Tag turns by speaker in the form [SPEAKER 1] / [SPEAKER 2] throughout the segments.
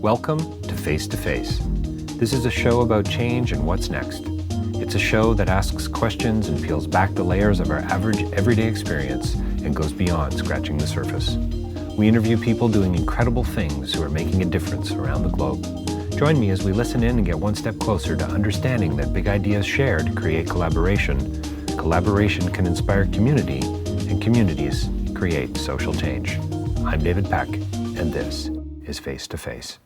[SPEAKER 1] Welcome to Face to Face. This is a show about change and what's next. It's a show that asks questions and peels back the layers of our average everyday experience and goes beyond scratching the surface. We interview people doing incredible things who are making a difference around the globe. Join me as we listen in and get one step closer to understanding that big ideas shared create collaboration. Collaboration can inspire community, and communities create social change. I'm David Peck, and this is Face to Face.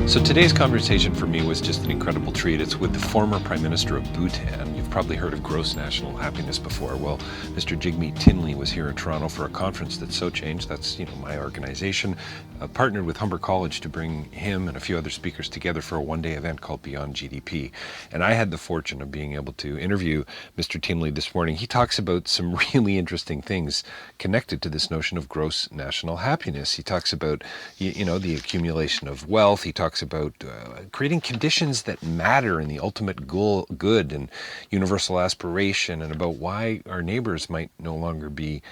[SPEAKER 1] So today's conversation for me was just an incredible treat. It's with the former Prime Minister of Bhutan. You've probably heard of gross national happiness before. Well, Mr. Jigme Thinley was here in Toronto for a conference that SoChange, that's my organization, partnered with Humber College to bring him and a few other speakers together for a one-day event called Beyond GDP. And I had the fortune of being able to interview Mr. Thinley this morning. He talks about some really interesting things connected to this notion of gross national happiness. He talks about, the accumulation of wealth. He talks about creating conditions that matter in the ultimate good and universal aspiration, and about why our neighbors might no longer be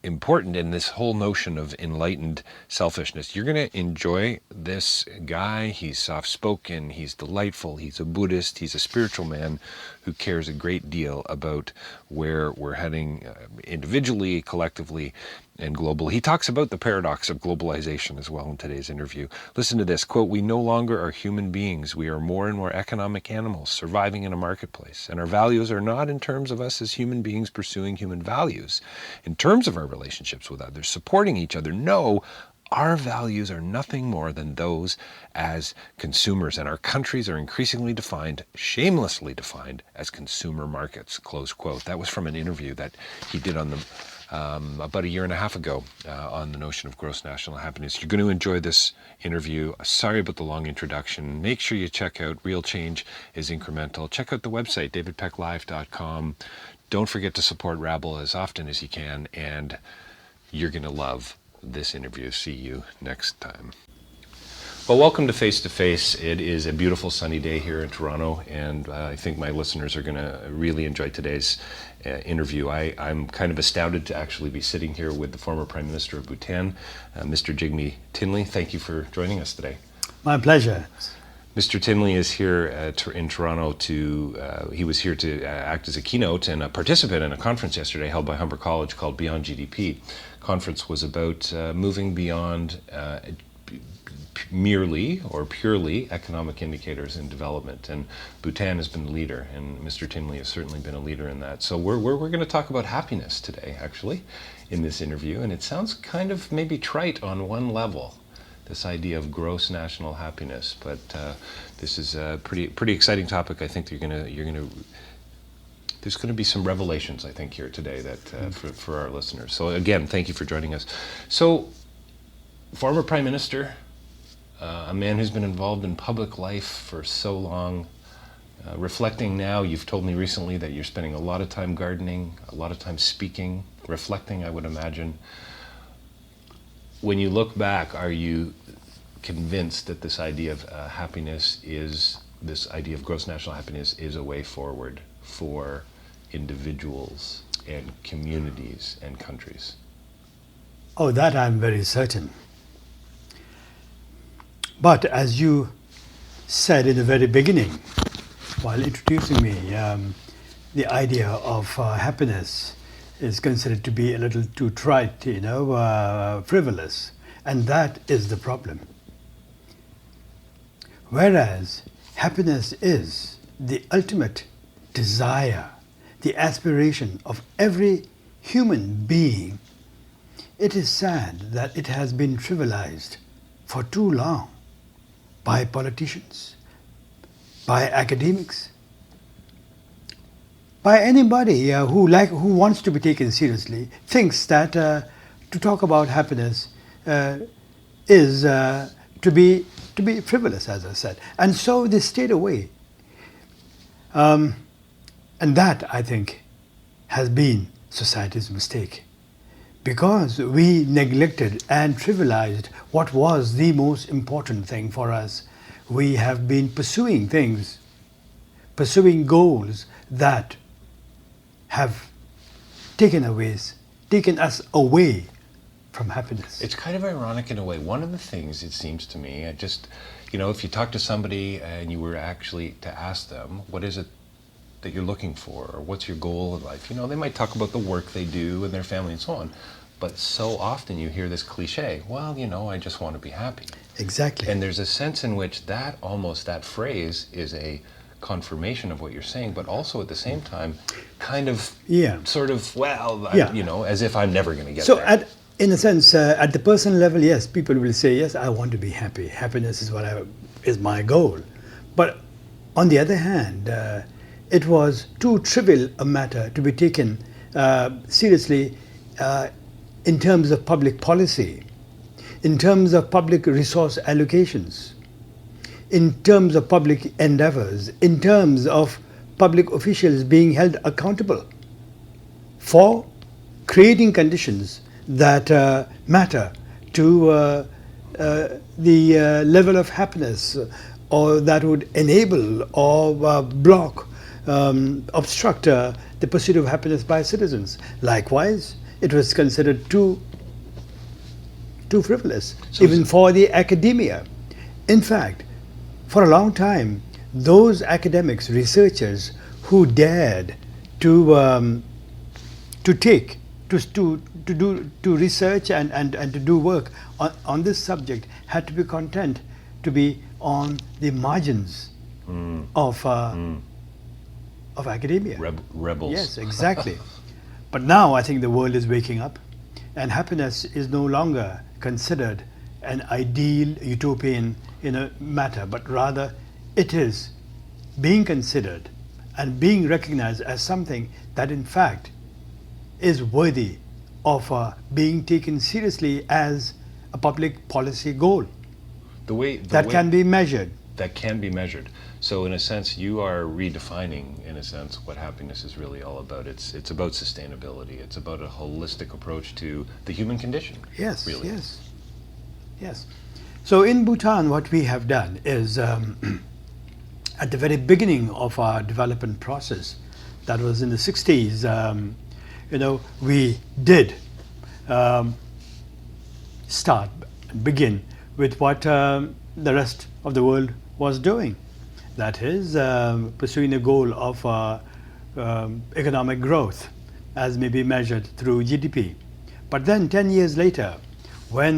[SPEAKER 1] important in this whole notion of enlightened selfishness. You're going to enjoy this guy. He's soft-spoken, he's delightful, he's a Buddhist, he's a spiritual man who cares a great deal about where we're heading individually, collectively, and globally. He talks about the paradox of globalization as well in today's interview. Listen to this, quote, "We no longer are human beings. We are more and more economic animals surviving in a marketplace. And our values are not in terms of us as human beings pursuing human values. In terms of our relationships with others, supporting each other. No, our values are nothing more than those as consumers, and our countries are increasingly defined, shamelessly defined, as consumer markets," close quote. That was from an interview that he did on the about a year and a half ago on the notion of gross national happiness. You're going to enjoy this interview. Sorry about the long introduction. Make sure you check out Real Change is Incremental. Check out the website, davidpecklive.com. Don't forget to support Rabble as often as you can, and you're going to love this interview. See you next time. Well, welcome to Face to Face. It is a beautiful sunny day here in Toronto, and I think my listeners are going to really enjoy today's interview. I'm kind of astounded to actually be sitting here with the former Prime Minister of Bhutan, Mr. Jigme Thinley. Thank you for joining us today.
[SPEAKER 2] My pleasure.
[SPEAKER 1] Mr. Thinley is here in Toronto he was here to act as a keynote and a participant in a conference yesterday held by Humber College called Beyond GDP. Conference was about moving beyond merely or purely economic indicators in development, and Bhutan has been the leader, and Mr. Thinley has certainly been a leader in that. So we're going to talk about happiness today, actually, in this interview, and it sounds kind of maybe trite on one level, this idea of gross national happiness, but this is a pretty exciting topic. I think there's going to be some revelations, I think, here today that for our listeners. So again, thank you for joining us. So, former Prime Minister, a man who's been involved in public life for so long, reflecting now, you've told me recently that you're spending a lot of time gardening, a lot of time speaking, reflecting, I would imagine. When you look back, are you convinced that this idea of this idea of gross national happiness is a way forward for individuals and communities and countries?
[SPEAKER 2] Oh, that I'm very certain. But as you said in the very beginning, while introducing me, the idea of happiness is considered to be a little too trite, frivolous, and that is the problem. Whereas happiness is the ultimate desire, the aspiration of every human being, it is sad that it has been trivialized for too long by politicians, by academics, by anybody who wants to be taken seriously, thinks that to talk about happiness is to be frivolous, as I said, and so they stayed away. And that, I think, has been society's mistake, because we neglected and trivialized what was the most important thing for us. We have been pursuing goals that have taken us away from happiness.
[SPEAKER 1] It's kind of ironic in a way. One of the things, it seems to me, if you talk to somebody and you were actually to ask them, what is it that you're looking for, or what's your goal in life? They might talk about the work they do and their family and so on. But so often you hear this cliche, well, I just want to be happy.
[SPEAKER 2] Exactly.
[SPEAKER 1] And there's a sense in which that phrase is a confirmation of what you're saying, but also at the same time, kind of, sort of, as if I'm never going to get there.
[SPEAKER 2] So in a sense, at the personal level, yes, people will say, yes, I want to be happy. Happiness is my goal. But on the other hand, it was too trivial a matter to be taken seriously in terms of public policy, in terms of public resource allocations, in terms of public endeavors, in terms of public officials being held accountable for creating conditions that matter to the level of happiness, or that would enable or block, obstruct the pursuit of happiness by citizens. Likewise, it was considered too frivolous, even for the academia. In fact, for a long time, those academics, researchers who dared to research and to do work on this subject had to be content to be on the margins of academia.
[SPEAKER 1] Rebels.
[SPEAKER 2] Yes, exactly. But now I think the world is waking up, and happiness is no longer considered an ideal utopian matter, but rather it is being considered and being recognized as something that in fact is worthy of being taken seriously as a public policy goal that can be measured.
[SPEAKER 1] That can be measured. So in a sense, you are redefining, in a sense, what happiness is really all about. It's about sustainability. It's about a holistic approach to the human condition.
[SPEAKER 2] Yes,
[SPEAKER 1] really.
[SPEAKER 2] Yes. So in Bhutan, what we have done is, at the very beginning of our development process, that was in the 60s, we did begin with what the rest of the world was doing. That is, pursuing a goal of economic growth as may be measured through GDP. But then 10 years later, when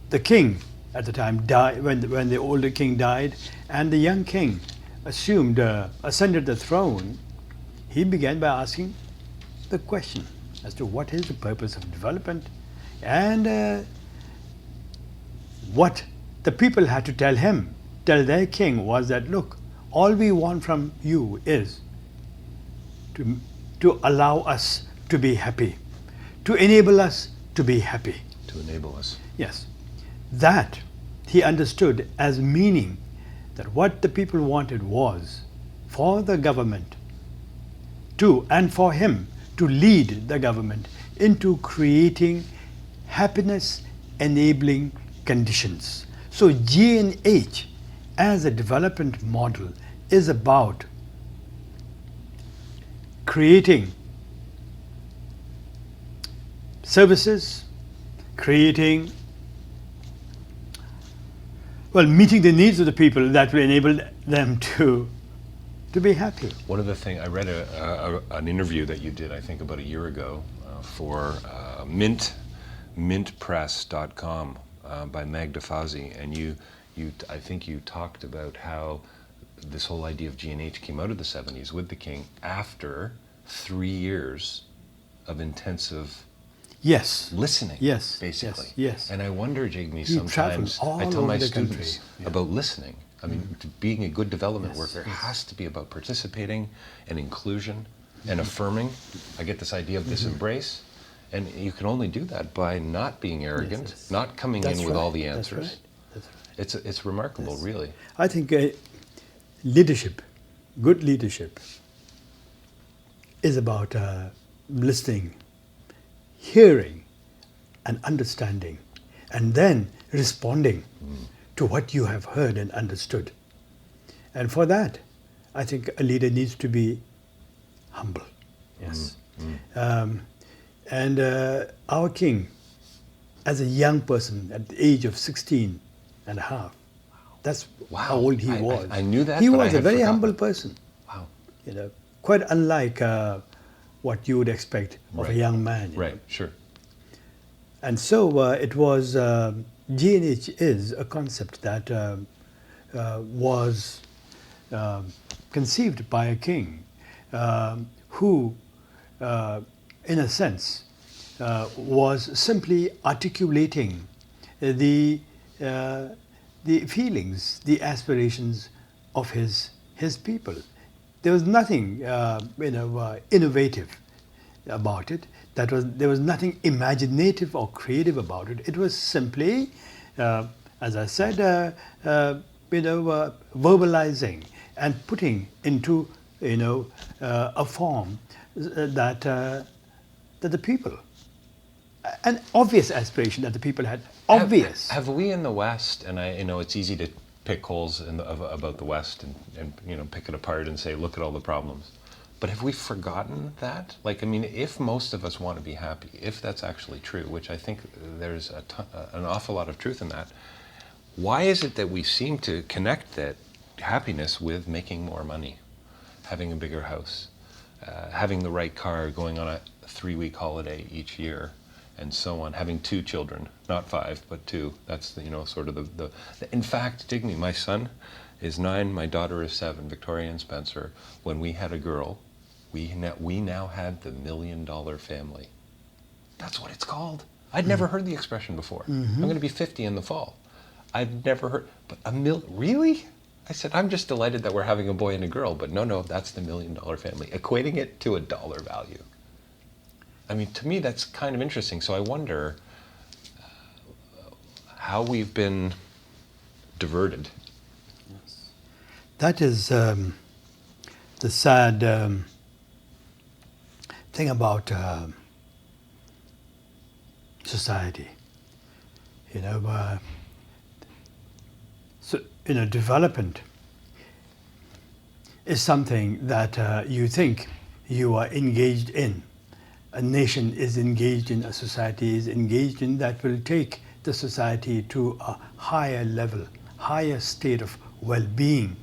[SPEAKER 2] the king at the time died, when the older king died and the young king ascended the throne, he began by asking the question as to what is the purpose of development, and what the people had to tell their king was that, look, all we want from you is to allow us to be happy, to enable us to be happy.
[SPEAKER 1] To enable us.
[SPEAKER 2] Yes. That he understood as meaning that what the people wanted was for the government and for him to lead the government into creating happiness enabling conditions. So G&H as a development model is about creating services, meeting the needs of the people that will enable them to be happy.
[SPEAKER 1] One of the things, I read an interview that you did, I think about a year ago, for mintpress.com by Magda Fawzi, and I think you talked about how this whole idea of G&H came out of the 70s with the king after 3 years of intensive listening.
[SPEAKER 2] Yes,
[SPEAKER 1] basically.
[SPEAKER 2] Yes.
[SPEAKER 1] And I wonder, Jigme, sometimes I tell my students about listening. I mean, being a good development worker has to be about participating and inclusion and affirming. I get this idea of this embrace, and you can only do that by not being arrogant, not coming in with all the answers.
[SPEAKER 2] That's right.
[SPEAKER 1] It's remarkable, really.
[SPEAKER 2] I think leadership, good leadership, is about listening, hearing, and understanding, and then responding to what you have heard and understood. And for that, I think a leader needs to be humble. happiness. And our king, as a young person at the age of 16 and a half, that's how old he was.
[SPEAKER 1] I knew that,
[SPEAKER 2] he
[SPEAKER 1] but I
[SPEAKER 2] was a
[SPEAKER 1] had
[SPEAKER 2] very
[SPEAKER 1] forgotten.
[SPEAKER 2] humble person.
[SPEAKER 1] Wow.
[SPEAKER 2] You know, quite unlike what you would expect of a
[SPEAKER 1] Right.
[SPEAKER 2] young man. you know.
[SPEAKER 1] Right, sure.
[SPEAKER 2] And so it was, G&H is a concept that was conceived by a king who, in a sense, was simply articulating the feelings, the aspirations of his people. There was nothing, innovative about it. There was nothing imaginative or creative about it. It was simply, as I said, verbalizing and putting into a form that the people, an obvious aspiration that the people had. Obvious.
[SPEAKER 1] Have we in the West, and it's easy to pick holes about the West and pick it apart and say, look at all the problems. But have we forgotten that? Like, I mean, if most of us want to be happy, if that's actually true, which I think there's an awful lot of truth in that, why is it that we seem to connect that happiness with making more money, having a bigger house, having the right car, going on a 3-week holiday each year, and so on, having 2 children, not 5, but 2. That's sort of the in fact, Jigme, my son is 9, my daughter is 7, Victoria and Spencer. When we had a girl, we now had the $1 million family. That's what it's called. I'd never heard the expression before. I'm going to be 50 in the fall. I've never heard, but really? I said, I'm just delighted that we're having a boy and a girl, but no, that's the $1 million family, equating it to a dollar value. I mean, to me, that's kind of interesting. So I wonder how we've been diverted.
[SPEAKER 2] Yes. That is the sad thing about society. Development is something that you think you are engaged in. A nation is engaged in, a society is engaged in, that will take the society to a higher level, higher state of well-being.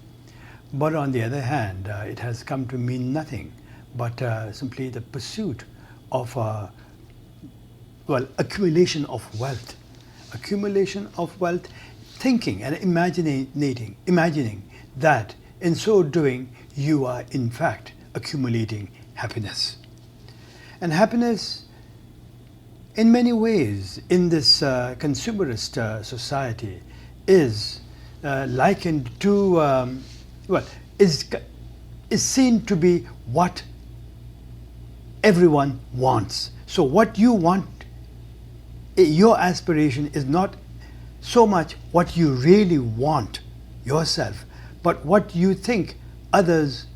[SPEAKER 2] But on the other hand, it has come to mean nothing but simply the pursuit of, accumulation of wealth. Accumulation of wealth, thinking and imagining that in so doing you are in fact accumulating happiness. And happiness, in many ways, in this consumerist society, is likened to, is seen to be what everyone wants. So what you want, your aspiration is not so much what you really want yourself, but what you think others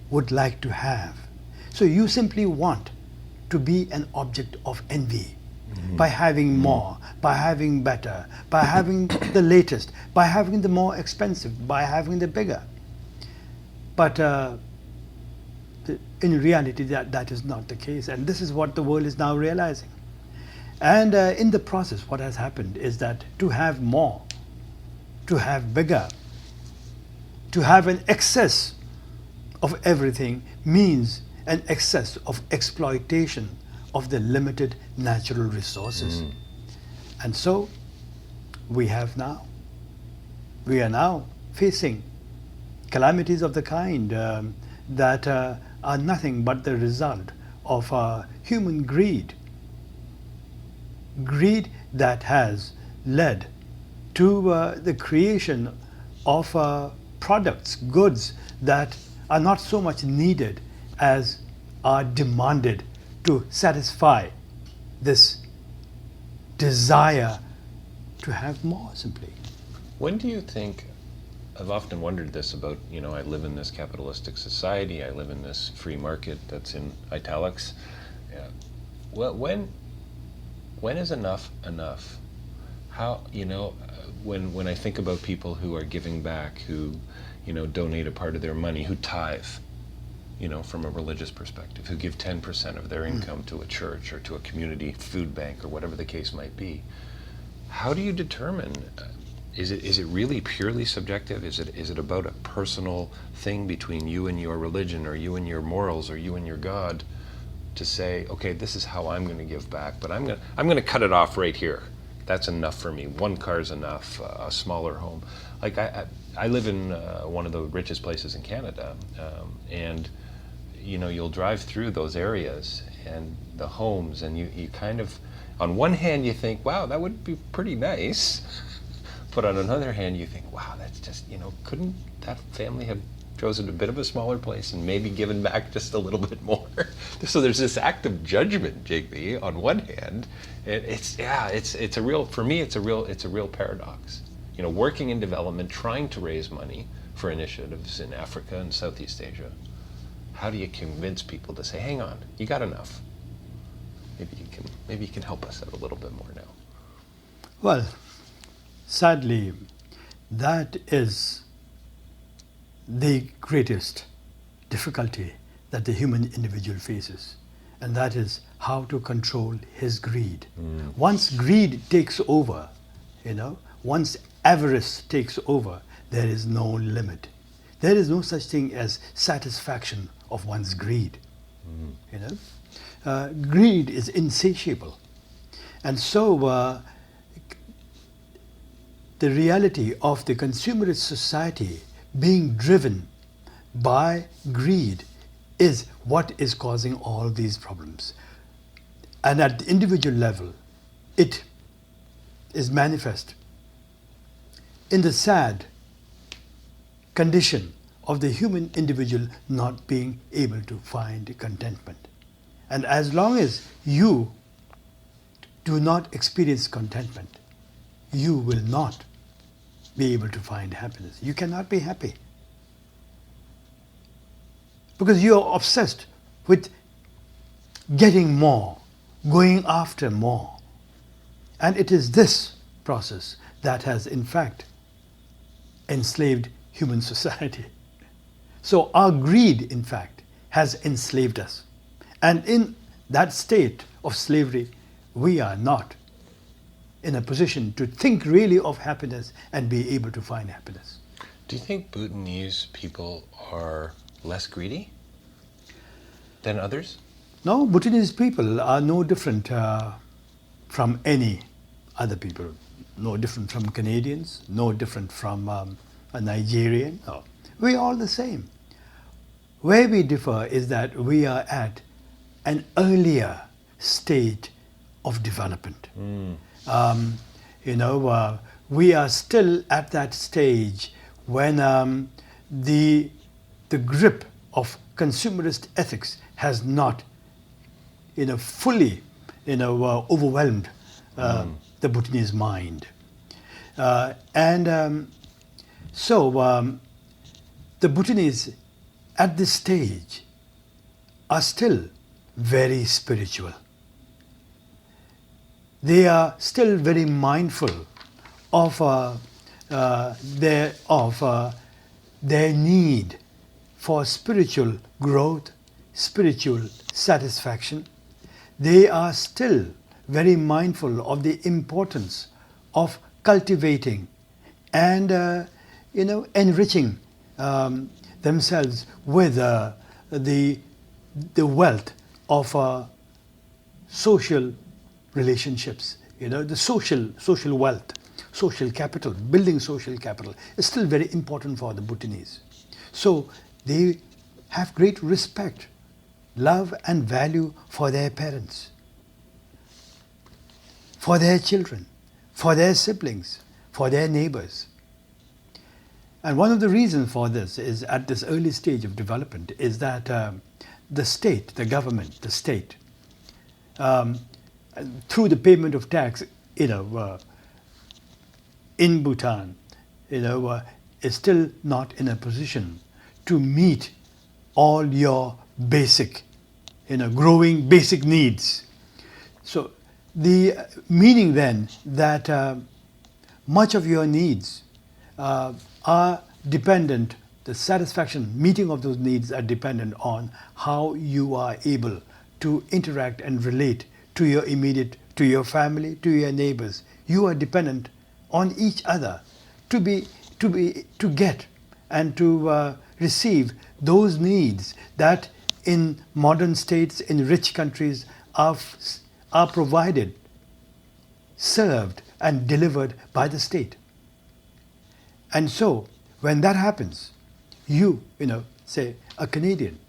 [SPEAKER 2] would like to have. So you simply want to be an object of envy by having more, by having better, by having the latest, by having the more expensive, by having the bigger. But in reality, that is not the case. And this is what the world is now realizing. And in the process, what has happened is that to have more, to have bigger, to have an excess of everything means an excess of exploitation of the limited natural resources. And so we are now facing calamities of the kind that are nothing but the result of human greed. Greed that has led to the creation of products, goods that are not so much needed as are demanded to satisfy this desire to have more, simply.
[SPEAKER 1] When do you think, I've often wondered this about, I live in this capitalistic society, I live in this free market that's in italics. Yeah. Well, when is enough enough? How, when I think about people who are giving back, who, donate a part of their money, who tithe, from a religious perspective, who give 10% of their income to a church or to a community food bank or whatever the case might be. How do you determine, is it really purely subjective? Is it about a personal thing between you and your religion, or you and your morals, or you and your God, to say, okay, this is how I'm going to give back, but I'm going to cut it off right here. That's enough for me. One car's enough. A smaller home. Like I live in one of the richest places in Canada, and you'll drive through those areas and the homes, and you kind of, on one hand you think, wow, that would be pretty nice, but on another hand you think, wow, that's just, couldn't that family have chosen a bit of a smaller place and maybe given back just a little bit more? So there's this act of judgment, Jigme, on one hand. It's a real, for me, it's a real paradox. Working in development, trying to raise money for initiatives in Africa and Southeast Asia. How do you convince people to say, hang on, you got enough? Maybe you can help us out a little bit more now.
[SPEAKER 2] Well, sadly, that is the greatest difficulty that the human individual faces, and that is how to control his greed. Once greed takes over, once avarice takes over, there is no limit. There is no such thing as satisfaction of one's greed. Greed is insatiable, and so the reality of the consumerist society being driven by greed is what is causing all these problems. And at the individual level, it is manifest in the sad condition of the human individual not being able to find contentment. And as long as you do not experience contentment, you will not be able to find happiness. You cannot be happy, because you are obsessed with getting more, going after more. And it is this process that has in fact enslaved human society. So our greed in fact has enslaved us. And in that state of slavery, we are not in a position to think really of happiness and be able to find happiness.
[SPEAKER 1] Do you think Bhutanese people are less greedy than others?
[SPEAKER 2] No, Bhutanese people are no different from any other people. No different from Canadians, no different from a Nigerian. No. We are all the same. Where we differ is that we are at an earlier state of development. We are still at that stage when the grip of consumerist ethics has not fully overwhelmed the Bhutanese mind. So the Bhutanese at this stage are still very spiritual. They are still very mindful of their need for spiritual growth, spiritual satisfaction. They are still very mindful of the importance of cultivating and enriching themselves with the wealth of social relationships. The social wealth, social capital, building social capital is still very important for the Bhutanese. So they have great respect, love and value for their parents, for their children, for their siblings, for their neighbors. And one of the reasons for this is, at this early stage of development, is that the state, the government, the state, through the payment of tax, in Bhutan, is still not in a position to meet all your basic, growing basic needs. So the meaning then that much of your needs are dependent the satisfaction, meeting of those needs are dependent on how you are able to interact and relate to your immediate, to your family, to your neighbors. You are dependent on each other to get and to receive those needs that in modern states, in rich countries, are provided, served, and delivered by the state. And so, when that happens, say a Canadian,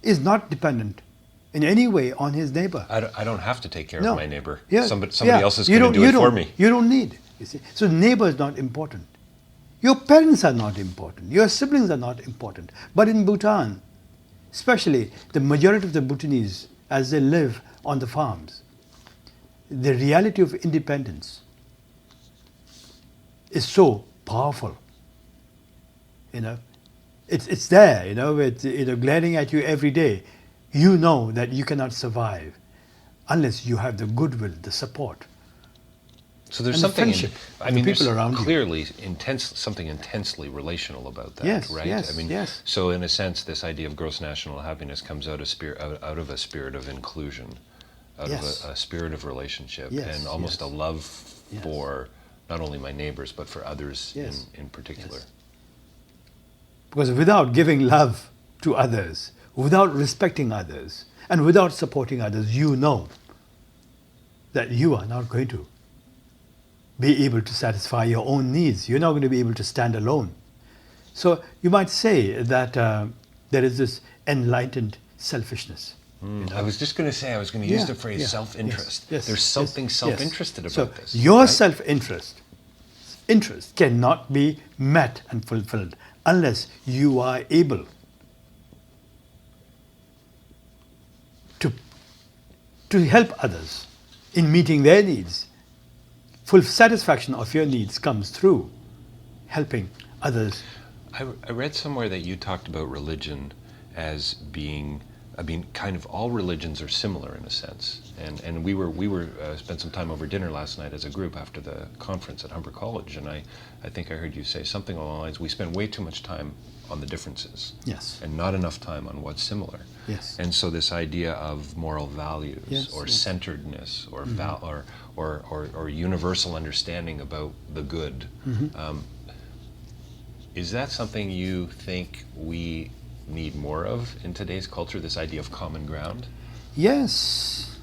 [SPEAKER 2] is not dependent in any way on his neighbor.
[SPEAKER 1] I don't have to take care
[SPEAKER 2] No.
[SPEAKER 1] of my neighbor.
[SPEAKER 2] Yeah.
[SPEAKER 1] Somebody
[SPEAKER 2] Yeah.
[SPEAKER 1] else is
[SPEAKER 2] You
[SPEAKER 1] going to
[SPEAKER 2] don't-
[SPEAKER 1] do
[SPEAKER 2] you
[SPEAKER 1] it for
[SPEAKER 2] don't-
[SPEAKER 1] me.
[SPEAKER 2] You don't need. You see, so neighbor is not important. Your parents are not important. Your siblings are not important. But in Bhutan, especially the majority of the Bhutanese, as they live on the farms, the reality of independence is so powerful. It's there. It's glaring at you every day. You know that you cannot survive unless you have the goodwill, the support.
[SPEAKER 1] So there's
[SPEAKER 2] And the
[SPEAKER 1] something,
[SPEAKER 2] friendship
[SPEAKER 1] I
[SPEAKER 2] of
[SPEAKER 1] mean,
[SPEAKER 2] the people
[SPEAKER 1] there's
[SPEAKER 2] around you.
[SPEAKER 1] clearly something intensely relational about that,
[SPEAKER 2] Yes,
[SPEAKER 1] right?
[SPEAKER 2] yes,
[SPEAKER 1] I mean,
[SPEAKER 2] yes.
[SPEAKER 1] so in a sense, this idea of gross national happiness comes out of a spirit of inclusion, out
[SPEAKER 2] Yes.
[SPEAKER 1] of a spirit of relationship,
[SPEAKER 2] Yes,
[SPEAKER 1] and almost
[SPEAKER 2] yes.
[SPEAKER 1] a love
[SPEAKER 2] Yes.
[SPEAKER 1] for not only my neighbors but for others
[SPEAKER 2] Yes.
[SPEAKER 1] in particular.
[SPEAKER 2] Yes. Because without giving love to others, without respecting others, and without supporting others, you know that you are not going to be able to satisfy your own needs. You're not going to be able to stand alone. So you might say that there is this enlightened selfishness.
[SPEAKER 1] I was just going to say, I was going to use
[SPEAKER 2] Yeah,
[SPEAKER 1] the phrase
[SPEAKER 2] yeah,
[SPEAKER 1] self-interest.
[SPEAKER 2] yes,
[SPEAKER 1] There's
[SPEAKER 2] yes,
[SPEAKER 1] something
[SPEAKER 2] yes.
[SPEAKER 1] self-interested
[SPEAKER 2] So
[SPEAKER 1] about this.
[SPEAKER 2] your
[SPEAKER 1] right?
[SPEAKER 2] self-interest cannot be met and fulfilled unless you are able to help others in meeting their needs. Full satisfaction of your needs comes through helping others.
[SPEAKER 1] I read somewhere that you talked about religion as being, I mean, kind of all religions are similar in a sense. And we were spent some time over dinner last night as a group after the conference at Humber College, and I think I heard you say something along the lines, we spend way too much time on the differences.
[SPEAKER 2] Yes.
[SPEAKER 1] And not enough time on what's similar.
[SPEAKER 2] Yes.
[SPEAKER 1] And so this idea of moral values
[SPEAKER 2] Yes,
[SPEAKER 1] or
[SPEAKER 2] yes.
[SPEAKER 1] centeredness or or universal understanding about the good. Is that something you think we need more of in today's culture, this idea of common ground?
[SPEAKER 2] Yes.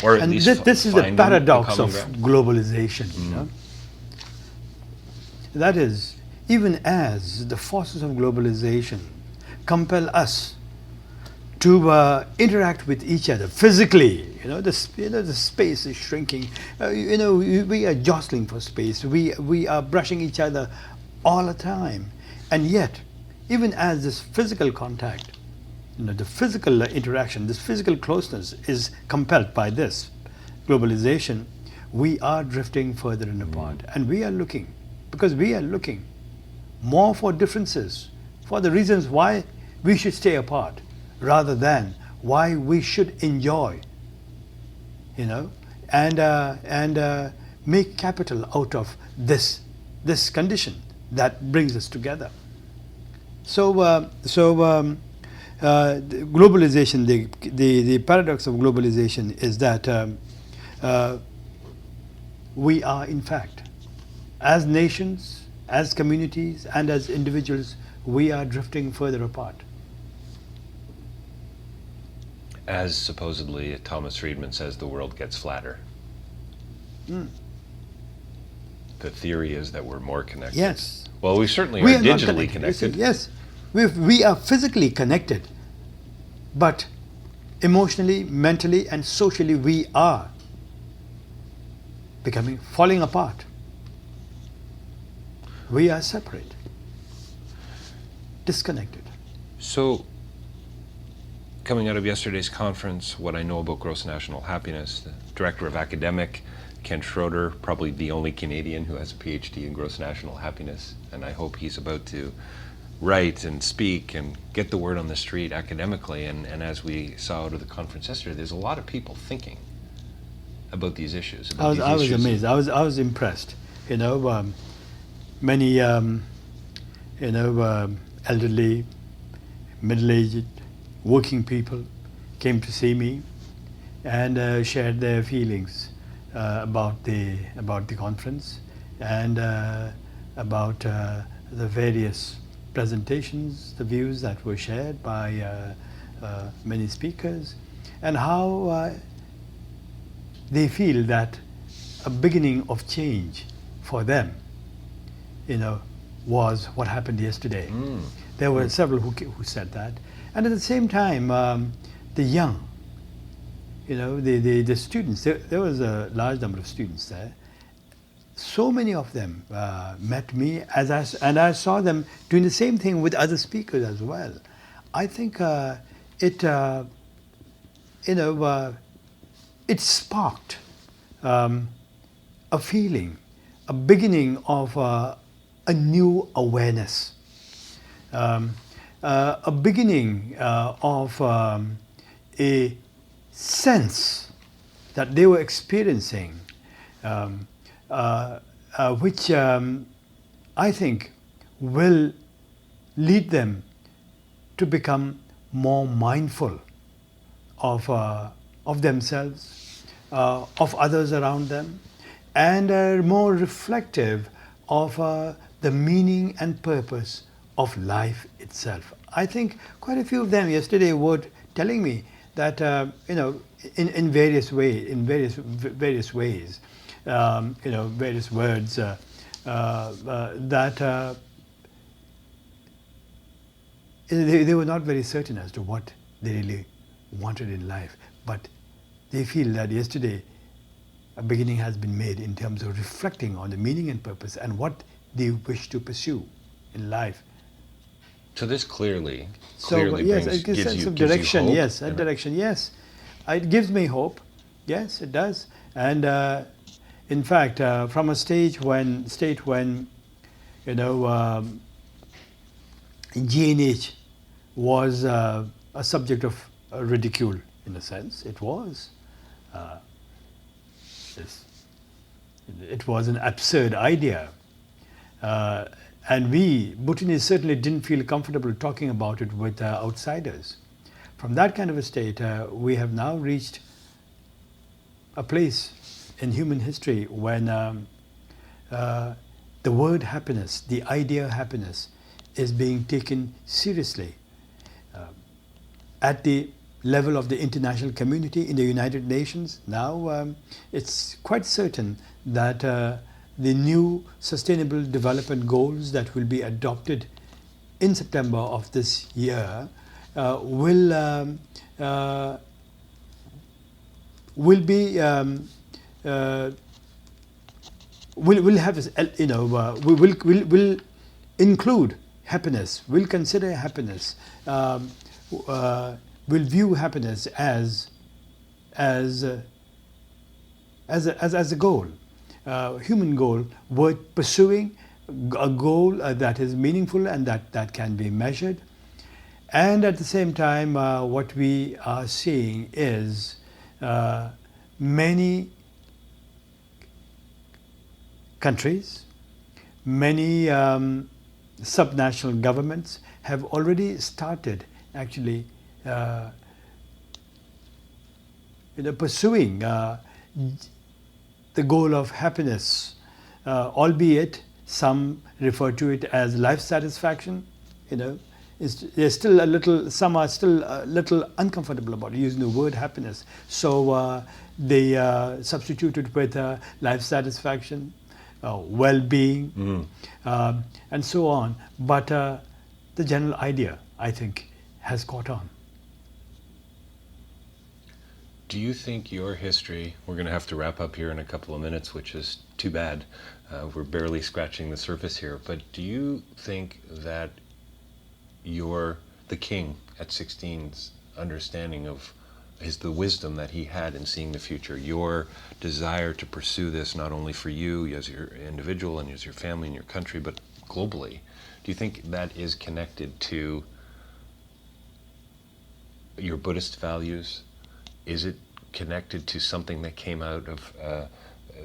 [SPEAKER 1] Or at
[SPEAKER 2] And
[SPEAKER 1] least
[SPEAKER 2] this is the
[SPEAKER 1] finding
[SPEAKER 2] paradox
[SPEAKER 1] common
[SPEAKER 2] of
[SPEAKER 1] ground?
[SPEAKER 2] globalization. That is, even as the forces of globalization compel us to interact with each other physically, the space is shrinking. We are jostling for space. We are brushing each other all the time, and yet, even as this physical contact, the physical interaction, this physical closeness is compelled by this globalization, we are drifting further and apart, and we are looking more for differences, for the reasons why we should stay apart, rather than why we should enjoy, and make capital out of this condition that brings us together. So globalization, the paradox of globalization is that we are, in fact, as nations, as communities, and as individuals, we are drifting further apart.
[SPEAKER 1] As supposedly Thomas Friedman says, the world gets flatter. The theory is that we're more connected.
[SPEAKER 2] Yes.
[SPEAKER 1] Well, we certainly
[SPEAKER 2] We
[SPEAKER 1] are
[SPEAKER 2] are not
[SPEAKER 1] digitally connected.
[SPEAKER 2] Yes, we are physically connected, but emotionally, mentally, and socially, we are falling apart. We are separate, disconnected.
[SPEAKER 1] So, coming out of yesterday's conference, what I know about gross national happiness, the director of academic, Ken Schroeder, probably the only Canadian who has a PhD in gross national happiness, and I hope he's about to write and speak and get the word on the street academically. And as we saw out of the conference yesterday, there's a lot of people thinking about these issues.
[SPEAKER 2] I was amazed. I was impressed. Many elderly, middle-aged, working people came to see me and shared their feelings about the conference and about the various presentations, the views that were shared by many speakers, and how they feel that a beginning of change for them, was what happened yesterday. There were several who said that, and at the same time, the young, the students. There was a large number of students there. So many of them met me and I saw them doing the same thing with other speakers as well. I think it sparked a feeling, a beginning of a new awareness, a beginning of a sense that they were experiencing, which I think will lead them to become more mindful of themselves, of others around them, and more reflective of the meaning and purpose of life itself. I think quite a few of them yesterday were telling me that in various ways, various words, that they were not very certain as to what they really wanted in life, but they feel that yesterday a beginning has been made in terms of reflecting on the meaning and purpose and what they wish to pursue in life.
[SPEAKER 1] So this clearly
[SPEAKER 2] yes,
[SPEAKER 1] brings,
[SPEAKER 2] it gives sense of
[SPEAKER 1] gives you
[SPEAKER 2] direction.
[SPEAKER 1] hope.
[SPEAKER 2] Yes, that direction. Yes, it gives me hope. Yes, it does. And in fact, from a state when GNH was a subject of ridicule, in a sense, it was. It was an absurd idea. And we, Bhutanese, certainly didn't feel comfortable talking about it with outsiders. From that kind of a state, we have now reached a place in human history when the word happiness, the idea happiness, is being taken seriously at the level of the international community in the United Nations. Now it's quite certain that the new Sustainable Development Goals that will be adopted in September of this year will include happiness. Will consider happiness. Will view happiness as a goal. Human goal worth pursuing, a goal that is meaningful and that can be measured. And at the same time, what we are seeing is many countries, many subnational governments have already started actually pursuing the goal of happiness, albeit some refer to it as life satisfaction. There's still some are still a little uncomfortable about using the word happiness, so they substitute it with life satisfaction, well-being, and so on. But the general idea, I think, has caught on.
[SPEAKER 1] Do you think your history, we're going to have to wrap up here in a couple of minutes, which is too bad. We're barely scratching the surface here. But do you think that the king at 16's understanding of the wisdom that he had in seeing the future, your desire to pursue this not only for you as your individual and as your family and your country, but globally, do you think that is connected to your Buddhist values? Is it connected to something that came out of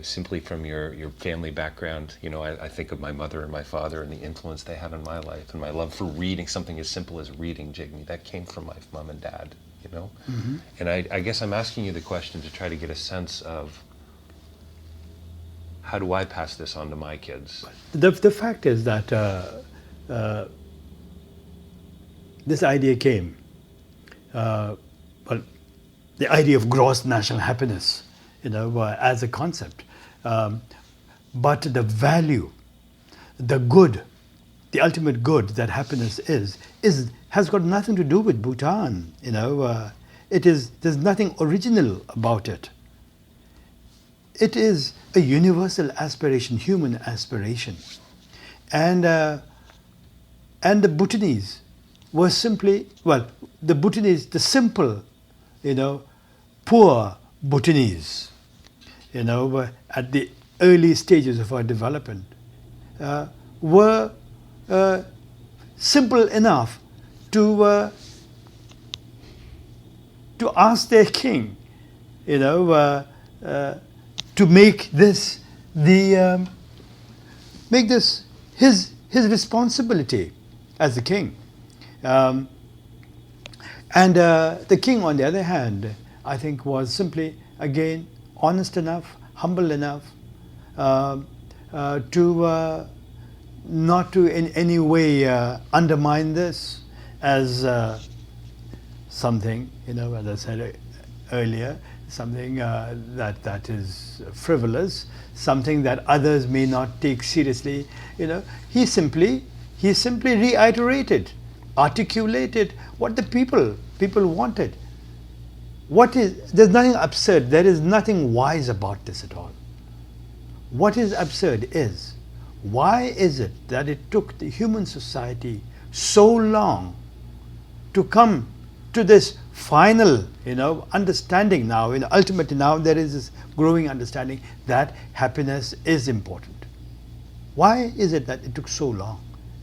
[SPEAKER 1] simply from your family background? You know, I think of my mother and my father and the influence they had on my life, and my love for reading, something as simple as reading Jigme. That came from my mom and dad, you know? Mm-hmm. And I guess I'm asking you the question to try to get a sense of, how do I pass this on to my kids?
[SPEAKER 2] The fact is that this idea came, well, the idea of gross national happiness, you know, as a concept. But the value, the good, the ultimate good that happiness has got nothing to do with Bhutan, you know. There's nothing original about it. It is a universal aspiration, human aspiration. And the Bhutanese were simply, well, the Bhutanese, the simple, you know, poor Bhutanese, you know, at the early stages of our development, were simple enough to ask their king, you know, to make this his responsibility as the king. And the king, on the other hand, I think was simply, again, honest enough, humble enough to not to in any way undermine this as something, you know, as I said earlier, something that is frivolous, something that others may not take seriously. You know, he simply reiterated, articulated what the people wanted. There's nothing absurd, there is nothing wise about this at all. What is absurd is, why is it that it took the human society so long to come to this final, you know, understanding now, you know, ultimately now there is this growing understanding that happiness is important. Why is it that it took so long?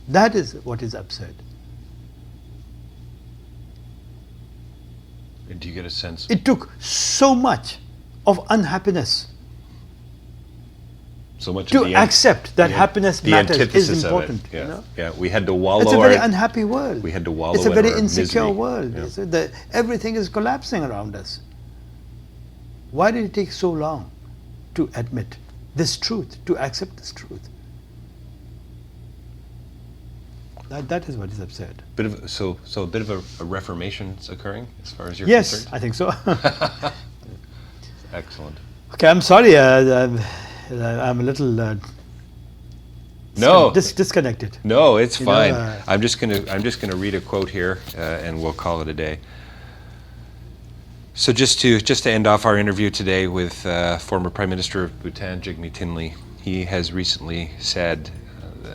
[SPEAKER 2] That is what is absurd.
[SPEAKER 1] And do you get a sense?
[SPEAKER 2] It took so much of unhappiness
[SPEAKER 1] so much
[SPEAKER 2] to accept that happiness matters, is important.
[SPEAKER 1] Yeah.
[SPEAKER 2] You know?
[SPEAKER 1] Yeah, we had to wallow.
[SPEAKER 2] It's a very unhappy world.
[SPEAKER 1] We had to wallow.
[SPEAKER 2] It's a
[SPEAKER 1] in
[SPEAKER 2] very
[SPEAKER 1] our
[SPEAKER 2] insecure
[SPEAKER 1] misery.
[SPEAKER 2] world.
[SPEAKER 1] Yeah.
[SPEAKER 2] So everything is collapsing around us. Why did it take so long to admit this truth, to accept this truth? That is what is absurd.
[SPEAKER 1] So a bit of a reformation is occurring as far as you're
[SPEAKER 2] yes,
[SPEAKER 1] concerned?
[SPEAKER 2] I think so.
[SPEAKER 1] Excellent.
[SPEAKER 2] Okay, I'm sorry. I'm a little disconnected.
[SPEAKER 1] No, it's
[SPEAKER 2] You
[SPEAKER 1] fine.
[SPEAKER 2] know,
[SPEAKER 1] I'm just gonna read a quote here, and we'll call it a day. So just to end off our interview today with former Prime Minister of Bhutan, Jigme Thinley, he has recently said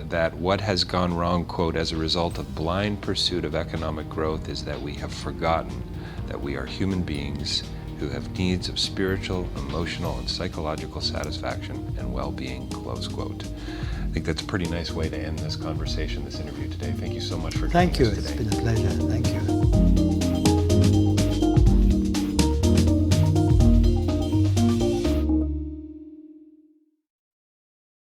[SPEAKER 1] that what has gone wrong, quote, as a result of blind pursuit of economic growth is that we have forgotten that we are human beings who have needs of spiritual, emotional, and psychological satisfaction and well-being, close quote. I think that's a pretty nice way to end this conversation, this interview today. Thank you so much for joining us today.
[SPEAKER 2] Thank you. It's been a pleasure. Thank you.